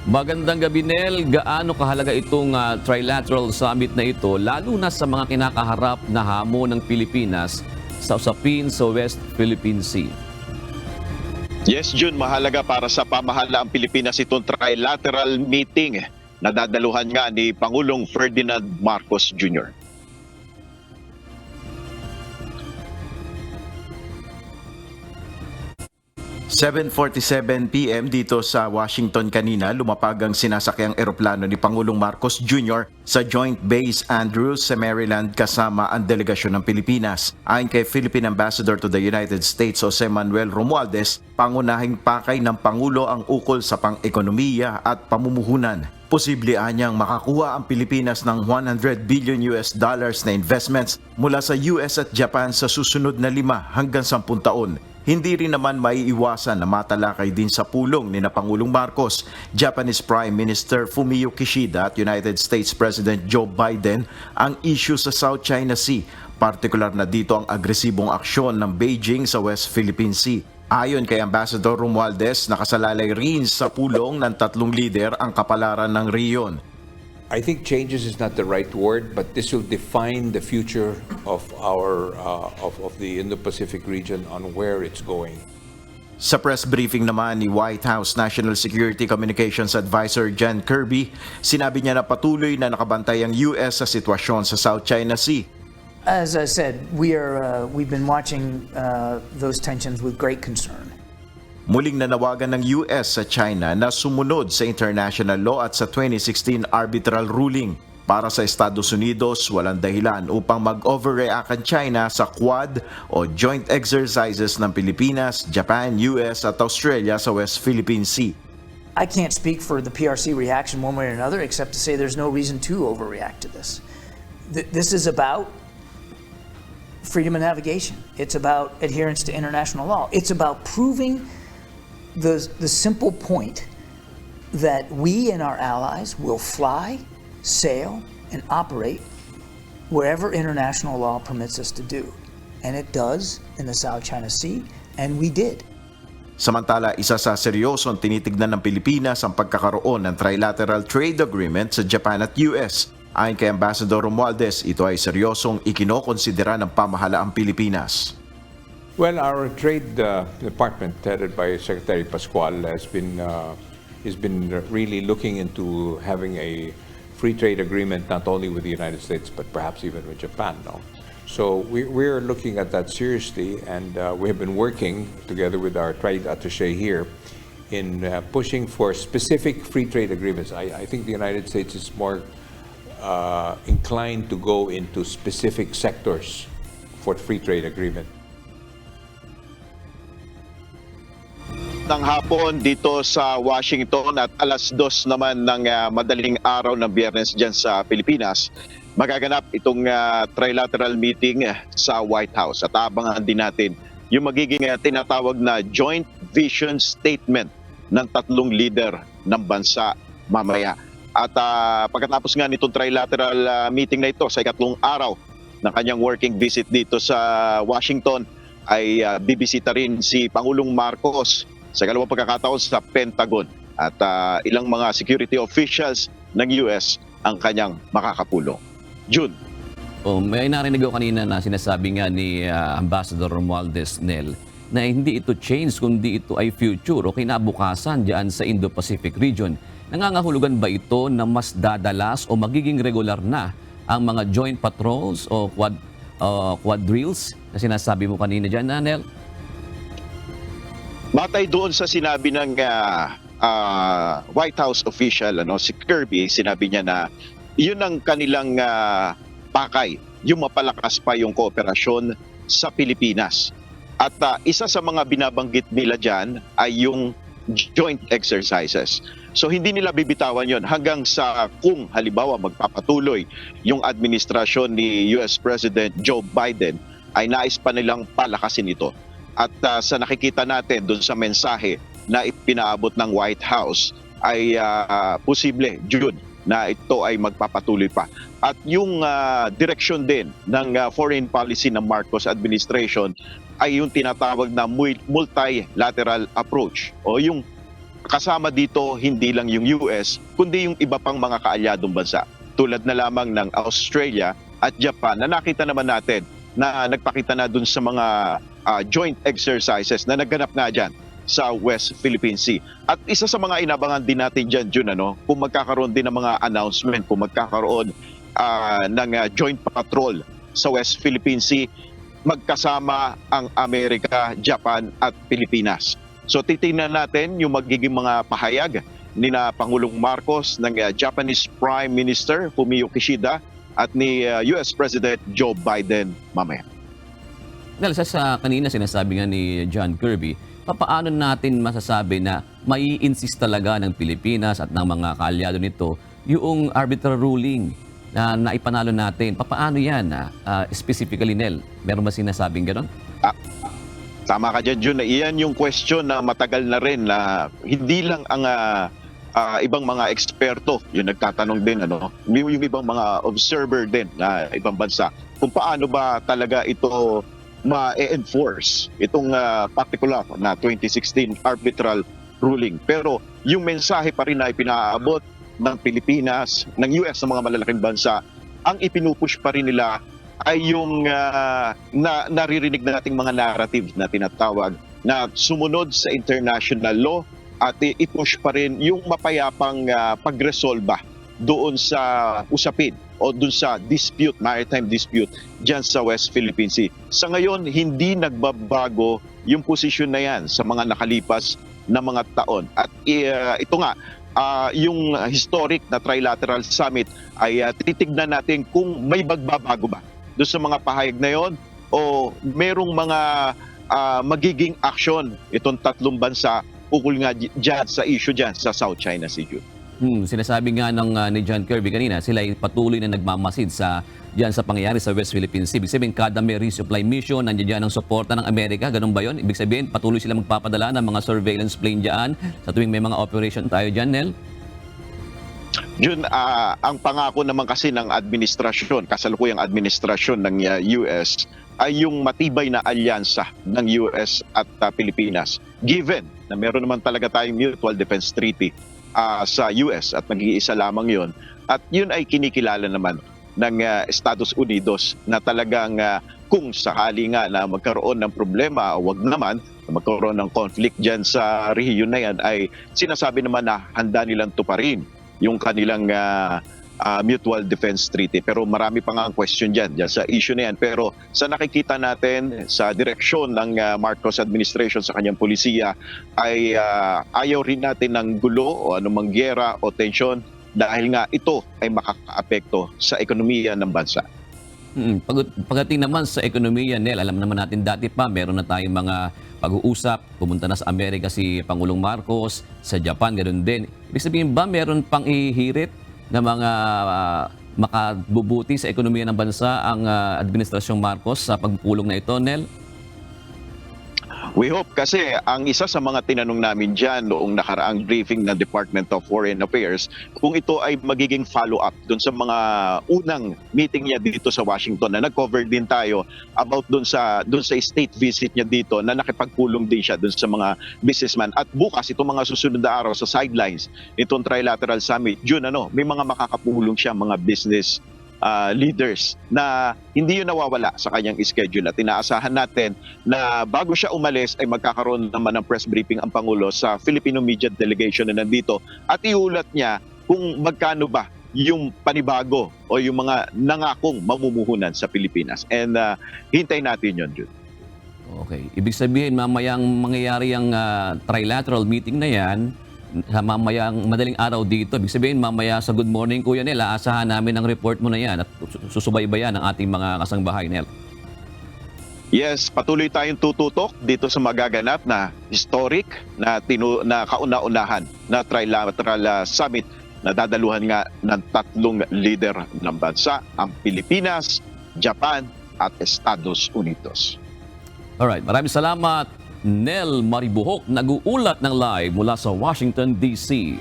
Magandang gabi, Nel. Gaano kahalaga itong trilateral summit na ito, lalo na sa mga kinakaharap na hamon ng Pilipinas sa usapin sa West Philippine Sea? Yes, Jun, mahalaga para sa pamahalaang Pilipinas itong trilateral meeting na dadaluhan nga ni Pangulong Ferdinand Marcos Jr. 7:47 PM dito sa Washington kanina, lumapag ang sinasakyang eroplano ni Pangulong Marcos Jr. sa Joint Base Andrews sa Maryland kasama ang delegasyon ng Pilipinas. Ayon kay Philippine Ambassador to the United States Jose Manuel Romualdez, pangunahing pakay ng Pangulo ang ukol sa pang-ekonomiya at pamumuhunan. Posible anyang makakuha ang Pilipinas ng $100 billion na investments mula sa US at Japan sa susunod na 5 hanggang 10 taon. Hindi rin naman maiiwasan na matalakay din sa pulong ni Pangulong Marcos, Japanese Prime Minister Fumio Kishida at United States President Joe Biden ang issue sa South China Sea, partikular na dito ang agresibong aksyon ng Beijing sa West Philippine Sea. Ayon kay Ambassador Romualdez, nakasalalay rin sa pulong ng tatlong lider ang kapalaran ng riyon. I think changes is not the right word, but this will define the future of our of the Indo-Pacific region on where it's going. Sa press briefing naman ni White House National Security Communications Advisor John Kirby, sinabi niya na patuloy na nakabantay ang US sa sitwasyon sa South China Sea. As I said, we've been watching those tensions with great concern. Muling nanawagan ng US sa China na sumunod sa international law at sa 2016 arbitral ruling. Para sa Estados Unidos, walang dahilan upang mag-overreact ang China sa Quad o joint exercises ng Pilipinas, Japan, US at Australia sa West Philippine Sea. I can't speak for the PRC reaction one way or another except to say there's no reason to overreact to this. This is about freedom of navigation. It's about adherence to international law. It's about proving the simple point that we and our allies will fly, sail, and operate wherever international law permits us to do. And it does in the South China Sea, and we did. Samantala, isa sa seryosong tinitignan ng Pilipinas ang pagkakaroon ng trilateral trade agreement sa Japan at US. Ayon kay Ambassador Romualdez, ito ay seryosong ikinokonsidera ng pamahalaang Pilipinas. Well, our Trade Department, headed by Secretary Pascual, has been really looking into having a free trade agreement not only with the United States but perhaps even with Japan. No? So we're looking at that seriously, and we have been working together with our trade attaché here in pushing for specific free trade agreements. I think the United States is more inclined to go into specific sectors for free trade agreement. Ng hapon dito sa Washington at alas 2 naman ng madaling araw ng Biyernes dyan sa Pilipinas, magaganap itong trilateral meeting sa White House. At abangan din natin yung magiging tinatawag na joint vision statement ng tatlong leader ng bansa mamaya. At pagkatapos nga nitong trilateral meeting na ito sa ikatlong araw ng kanyang working visit dito sa Washington, ay bibisita rin si Pangulong Marcos sa ikalawang pagkakataon sa Pentagon at ilang mga security officials ng US ang kanyang makakapulong. June. May narinig ko kanina na sinasabi nga ni Ambassador Romualdez, Nel, na hindi ito change kundi ito ay future o kinabukasan diyan sa Indo-Pacific region. Nangangahulugan ba ito na mas dadalas o magiging regular na ang mga joint patrols o quad drills na sinasabi mo kanina diyan, Nel? Batay doon sa sinabi ng White House official, si Kirby, sinabi niya na yun ang kanilang pakay, yung mapalakas pa yung kooperasyon sa Pilipinas. At isa sa mga binabanggit nila dyan ay yung joint exercises. So hindi nila bibitawan yon hanggang sa kung halimbawa magpapatuloy yung administrasyon ni US President Joe Biden, ay nais pa nilang palakasin ito. At sa nakikita natin doon sa mensahe na ipinaabot ng White House ay posible, June, na ito ay magpapatuloy pa. At yung direksyon din ng foreign policy ng Marcos administration ay yung tinatawag na multilateral approach o yung kasama dito hindi lang yung US, kundi yung iba pang mga kaalyadong bansa. Tulad na lamang ng Australia at Japan na nakita naman natin na nagpakita na dun sa mga joint exercises na nagganap nga dyan sa West Philippine Sea. At isa sa mga inabangan din natin dyan, Jun, kung magkakaroon din ng mga announcement, kung magkakaroon ng joint patrol sa West Philippine Sea, magkasama ang Amerika, Japan at Pilipinas. So titingnan natin yung magiging mga pahayag ni na Pangulong Marcos, ng Japanese Prime Minister Fumio Kishida at ni US President Joe Biden mamaya. Dahil sa kanina sinasabi nga ni John Kirby, paano natin masasabi na mai-insist talaga ng Pilipinas at ng mga kaalyado nito yung arbitral ruling na naipanalo natin? Paano yan? Specifically, Nel, meron ba sinasabing gano'n? Tama ka dyan, Jun. Iyan yung question na matagal na rin na hindi lang ang ibang mga eksperto yung nagtatanong din, yung ibang mga observer din na ibang bansa kung paano ba talaga ito ma-enforce itong particular na 2016 arbitral ruling. Pero yung mensahe pa rin na ipinaabot ng Pilipinas, ng US, ng mga malalaking bansa, ang ipinupush pa rin nila ay yung naririnig na nating mga narrative na tinatawag na sumunod sa international law at i-push pa rin yung mapayapang pagresolba doon sa usapin o doon sa dispute, maritime dispute dyan sa West Philippine Sea. Sa ngayon, hindi nagbabago yung posisyon na yan sa mga nakalipas na mga taon. At ito nga, yung historic na trilateral summit ay titignan natin kung may magbabago ba doon sa mga pahayag na yon o merong mga magiging aksyon itong tatlong bansa ukol nga dyan sa issue dyan sa South China Sea. Sinasabi nga ni John Kirby kanina, sila ay patuloy na nagmamasid diyan sa pangyayari sa West Philippine Sea. Ibig sabihin, kada may resupply mission, nandiyan dyan ang suporta ng Amerika, ganun ba yun? Ibig sabihin, patuloy sila magpapadala ng mga surveillance plane dyan sa tuwing may mga operation tayo dyan, Nel? Jun, ang pangako naman kasi ng administrasyon, kasalukuyang administrasyon ng US, ay yung matibay na alyansa ng US at Pilipinas. Given na meron naman talaga tayong Mutual Defense Treaty sa US at nag-iisa lamang yun. At yun ay kinikilala naman ng Estados Unidos na talagang kung sakali nga na magkaroon ng problema, wag naman na magkaroon ng conflict dyan sa rehiyon na yan, ay sinasabi naman na handa nilang tuparin yung kanilang Mutual Defense Treaty. Pero marami pa nga ang question dyan sa issue na yan. Pero sa nakikita natin sa direksyon ng Marcos administration sa kanyang polisiya ay ayaw rin natin ng gulo o anumang gyera o tensyon dahil nga ito ay makakaapekto sa ekonomiya ng bansa. Pagdating naman sa ekonomiya, Nel, alam naman natin dati pa, meron na tayong mga pag-uusap. Pumunta na sa Amerika si Pangulong Marcos, sa Japan, ganoon din. Ibig sabihin ba meron pang ihirit na mga makabubuti sa ekonomiya ng bansa ang Administrasyong Marcos sa pagpulong na ito, Nel? We hope kasi ang isa sa mga tinanong namin dyan noong nakaraang briefing ng Department of Foreign Affairs, kung ito ay magiging follow-up dun sa mga unang meeting niya dito sa Washington na nag-cover din tayo about dun sa state visit niya dito na nakipagpulong din siya dun sa mga businessman. At bukas itong mga susunod na araw sa sidelines itong Trilateral Summit, June, may mga makakapulong siya mga business leaders na hindi yun nawawala sa kanyang schedule at inaasahan natin na bago siya umalis ay magkakaroon naman ng press briefing ang Pangulo sa Filipino media delegation na nandito at iulat niya kung magkano ba yung panibago o yung mga nangakong mamumuhunan sa Pilipinas. And hintay natin yun, Jude. Okay. Ibig sabihin, mamayang mangyayari ang trilateral meeting na yan, mamayang madaling araw dito. Ibig sabihin, mamaya sa Good Morning Kuya Nel, aasahan namin ang report mo na yan at susubaybayan ng ating mga kasangbahay, Nel. Yes, patuloy tayong tututok dito sa magaganap na historic na kauna-unahan na Trilateral Summit na dadaluhan nga ng tatlong leader ng bansa, ang Pilipinas, Japan at Estados Unidos. Alright, maraming salamat, Nel Maribuhok, nag-uulat ng live mula sa Washington, D.C.